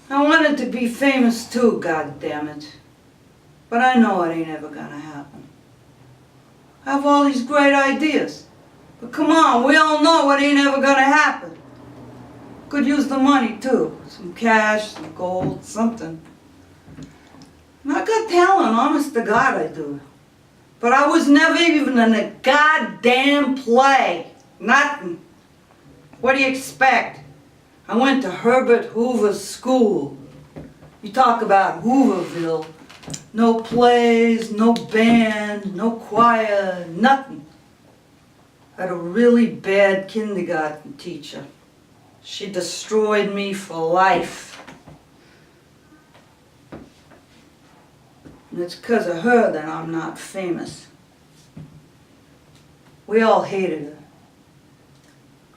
I wanted to be famous too, goddammit. But I know it ain't ever gonna happen. I have all these great ideas. But come on, we all know it ain't ever gonna happen. Could use the money too. Some cash, some gold, something. And I got talent, honest to God I do. But I was never even in a goddamn play. Nothing. What do you expect? I went to Herbert Hoover's school. You talk about Hooverville. No plays, no band, no choir, nothing. I had a really bad kindergarten teacher. She destroyed me for life. And it's because of her that I'm not famous. We all hated her.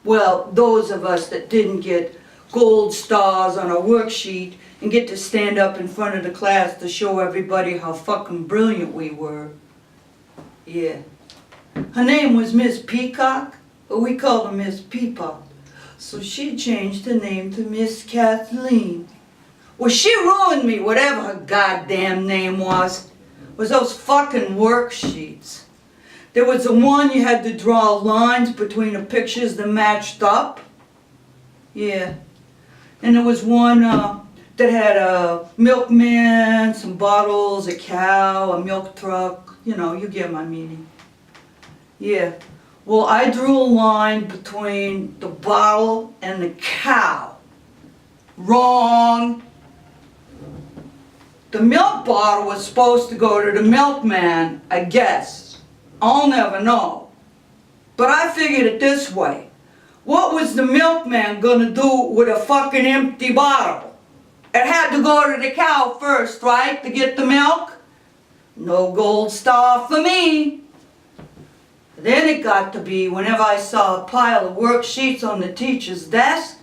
Well, those of us that didn't get gold stars on our worksheet and get to stand up in front of the class to show everybody how fucking brilliant we were. Yeah. Her name was Miss Peacock, but we called her Miss Peapot. So she changed her name to Miss Kathleen. Well, she ruined me, whatever her goddamn name was those fucking worksheets. There was the one you had to draw lines between the pictures that matched up. Yeah. And there was one that had a milkman, some bottles, a cow, a milk truck. You know, you get my meaning. Yeah. Well, I drew a line between the bottle and the cow. Wrong. The milk bottle was supposed to go to the milkman, I guess. I'll never know. But I figured it this way. What was the milkman gonna do with a fucking empty bottle? It had to go to the cow first, right, to get the milk? No gold star for me. Then it got to be whenever I saw a pile of worksheets on the teacher's desk,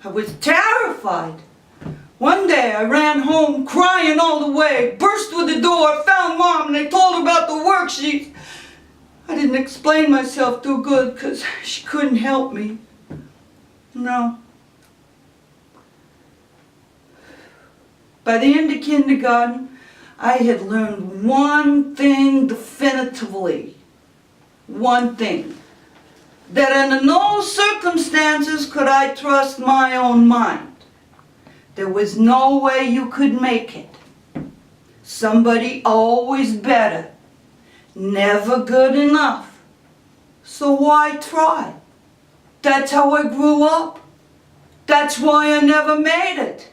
I was terrified. One day I ran home crying all the way, burst through the door, found Mom, and I told her about the worksheets. I didn't explain myself too good because she couldn't help me. No. By the end of kindergarten, I had learned one thing definitively. One thing. That under no circumstances could I trust my own mind. There was no way you could make it. Somebody always better. Never good enough. So why try? That's how I grew up. That's why I never made it.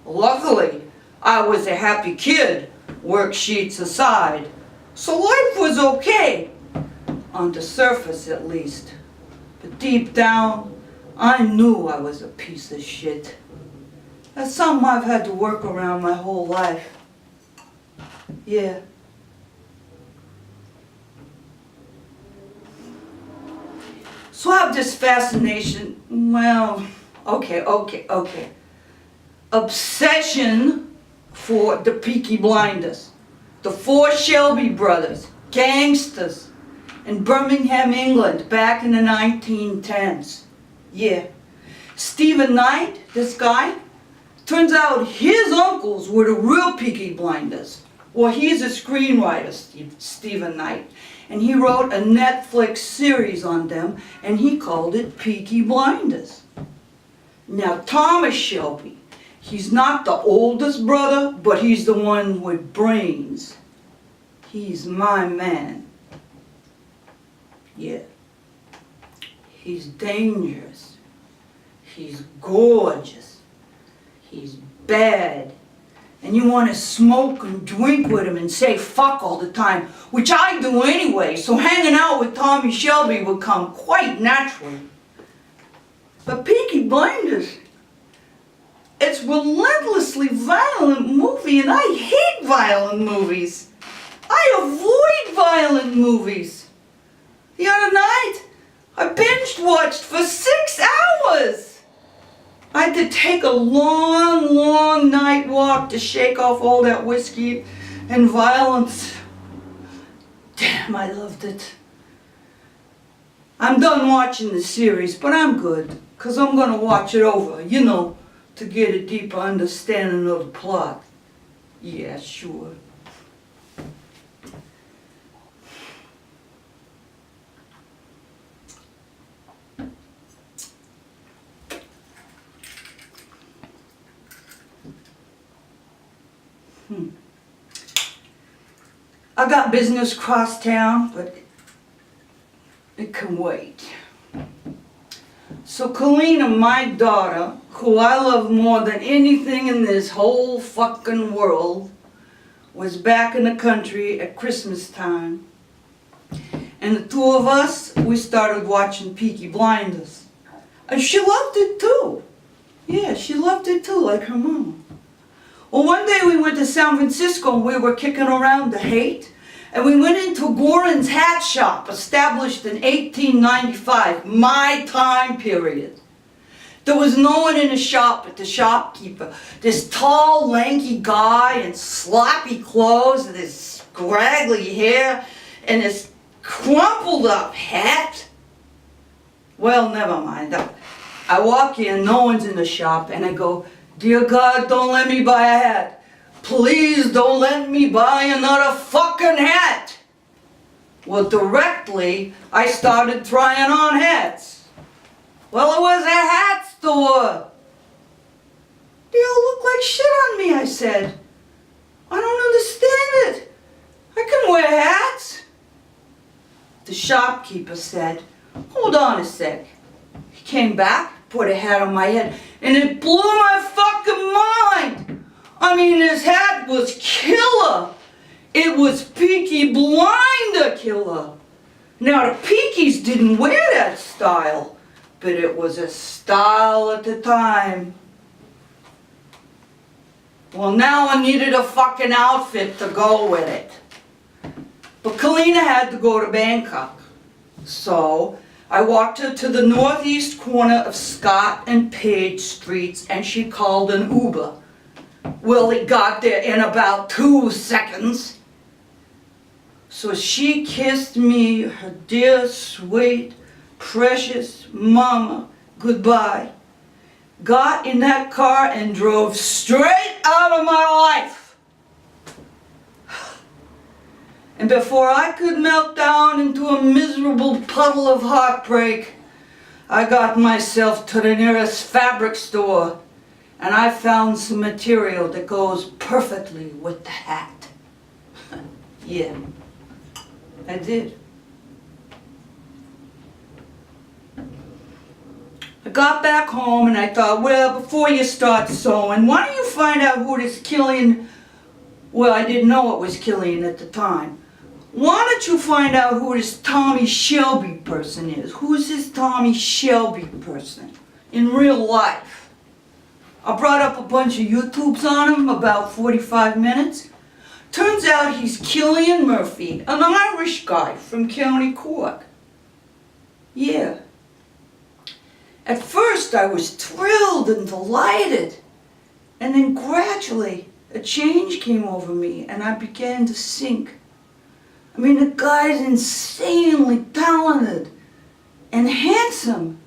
Luckily, I was a happy kid, worksheets aside. So life was okay. On the surface, at least. But deep down, I knew I was a piece of shit. That's something I've had to work around my whole life. Yeah. So I have this fascination, well, okay. Obsession for the Peaky Blinders. The 4 Shelby brothers, gangsters, in Birmingham, England, back in the 1910s. Yeah. Stephen Knight, this guy, turns out his uncles were the real Peaky Blinders. Well, he's a screenwriter, Stephen Knight, and he wrote a Netflix series on them, and he called it Peaky Blinders. Now, Thomas Shelby, he's not the oldest brother, but he's the one with brains. He's my man. Yeah. He's dangerous. He's gorgeous. He's bad. And you want to smoke and drink with him and say fuck all the time, which I do anyway, so hanging out with Tommy Shelby would come quite naturally. But Peaky Blinders, it's a relentlessly violent movie, and I hate violent movies. I avoid violent movies. The other night, I binge-watched for 6 hours. I had to take a long night walk to shake off all that whiskey and violence. Damn, I loved it. I'm done watching the series, but I'm good, because I'm going to watch it over, you know, to to get a deeper understanding of the plot. Yeah, sure. I got business across town, but it can wait. So Kalina, my daughter, who I love more than anything in this whole fucking world, was back in the country at Christmas time. And the two of us, we started watching Peaky Blinders. And she loved it too. Yeah, she loved it too, like her mom. Well, one day we went to San Francisco and we were kicking around the hate. And we went into Goran's hat shop, established in 1895, my time period. There was no one in the shop but the shopkeeper. This tall, lanky guy in sloppy clothes and this scraggly hair and this crumpled up hat. Well, never mind. I walk in, no one's in the shop, and I go, "Dear God, don't let me buy a hat. Please don't let me buy another fucking hat." Well, directly, I started trying on hats. Well, it was a hat store. "They all look like shit on me," I said. "I don't understand it. I can wear hats." The shopkeeper said, "Hold on a sec." He came back, put a hat on my head, and it blew my fucking mind. I mean, his hat was killer. It was Peaky Blinder killer. Now, the Peakies didn't wear that style, but it was a style at the time. Well, now I needed a fucking outfit to go with it. But Kalina had to go to Bangkok. So I walked her to the northeast corner of Scott and Page Streets and she called an Uber. Well, it got there in about 2 seconds. So she kissed me, her dear, sweet, precious mama, goodbye. Got in that car and drove straight out of my life. And before I could melt down into a miserable puddle of heartbreak, I got myself to the nearest fabric store and I found some material that goes perfectly with the hat. Yeah, I did. I got back home and I thought, well, before you start sewing, why don't you find out who this Killian, well, I didn't know it was Killian at the time. Why don't you find out who this Tommy Shelby person is? Who's this Tommy Shelby person in real life? I brought up a bunch of YouTubes on him, about 45 minutes. Turns out he's Killian Murphy, an Irish guy from County Cork. Yeah. At first I was thrilled and delighted. And then gradually a change came over me and I began to sink. I mean, the guy's insanely talented and handsome.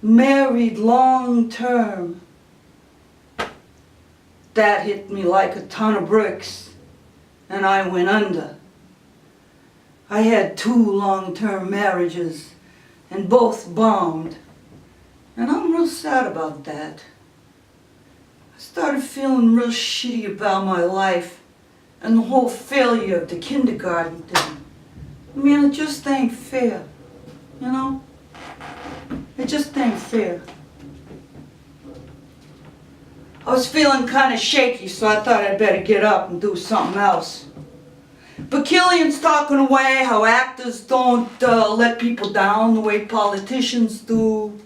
Married long term. That hit me like a ton of bricks and I went under. I had 2 long-term marriages and both bombed. And I'm real sad about that. I started feeling real shitty about my life and the whole failure of the kindergarten thing. I mean, it just ain't fair, you know? It just ain't fair. I was feeling kind of shaky, so I thought I'd better get up and do something else. But Killian's talking away how actors don't let people down the way politicians do,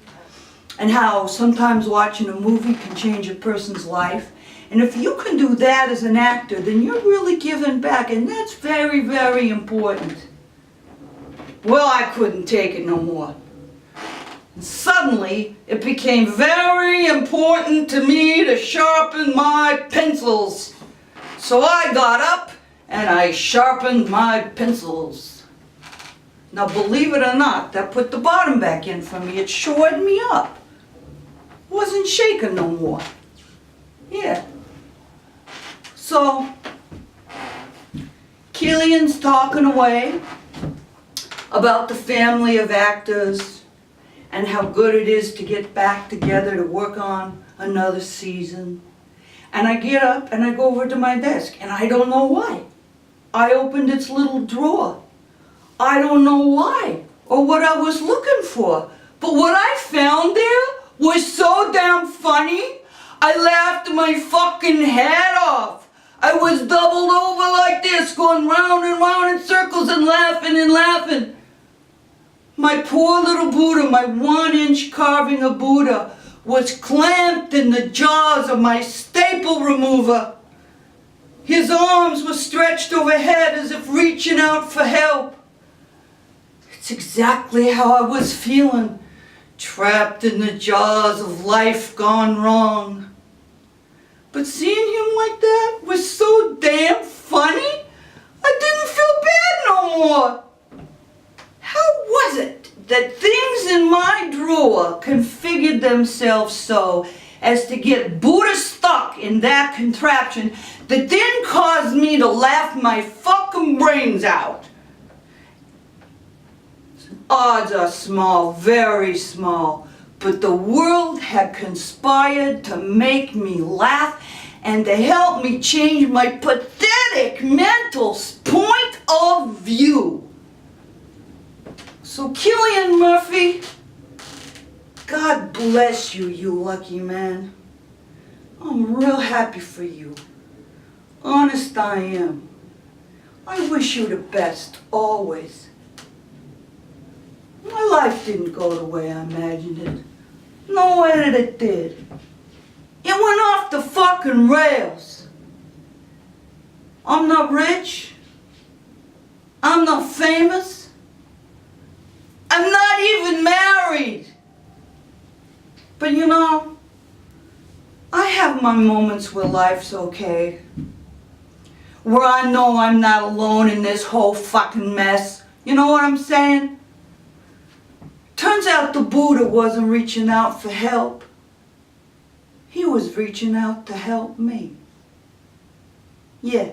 and how sometimes watching a movie can change a person's life. And if you can do that as an actor, then you're really giving back, and that's very, very important. Well, I couldn't take it no more. And suddenly, it became very important to me to sharpen my pencils. So I got up and I sharpened my pencils. Now, believe it or not, that put the bottom back in for me. It shored me up. wasn't shaking no more. Yeah. So, Killian's talking away about the family of actors and how good it is to get back together to work on another season. And I get up and I go over to my desk, and I don't know why. I opened its little drawer. I don't know why or what I was looking for. But what I found there was so damn funny, I laughed my fucking head off. I was doubled over like this, going round and round in circles and laughing and laughing. My poor little Buddha, my 1-inch carving of Buddha, was clamped in the jaws of my staple remover. His arms were stretched overhead as if reaching out for help. It's exactly how I was feeling, trapped in the jaws of life gone wrong. But seeing him like that was so damn funny, I didn't feel bad no more. How was it that things in my drawer configured themselves so as to get Buddha stuck in that contraption that didn't cause me to laugh my fucking brains out? Odds are small, very small, but the world had conspired to make me laugh and to help me change my pathetic mental point of view. So Cillian Murphy, God bless you, you lucky man. I'm real happy for you. Honest I am. I wish you the best, always. My life didn't go the way I imagined it. No way that it did. It went off the fucking rails. I'm not rich. I'm not famous. I'm not even married. But you know, I have my moments where life's okay. Where I know I'm not alone in this whole fucking mess. You know what I'm saying? Turns out the Buddha wasn't reaching out for help. He was reaching out to help me. Yeah.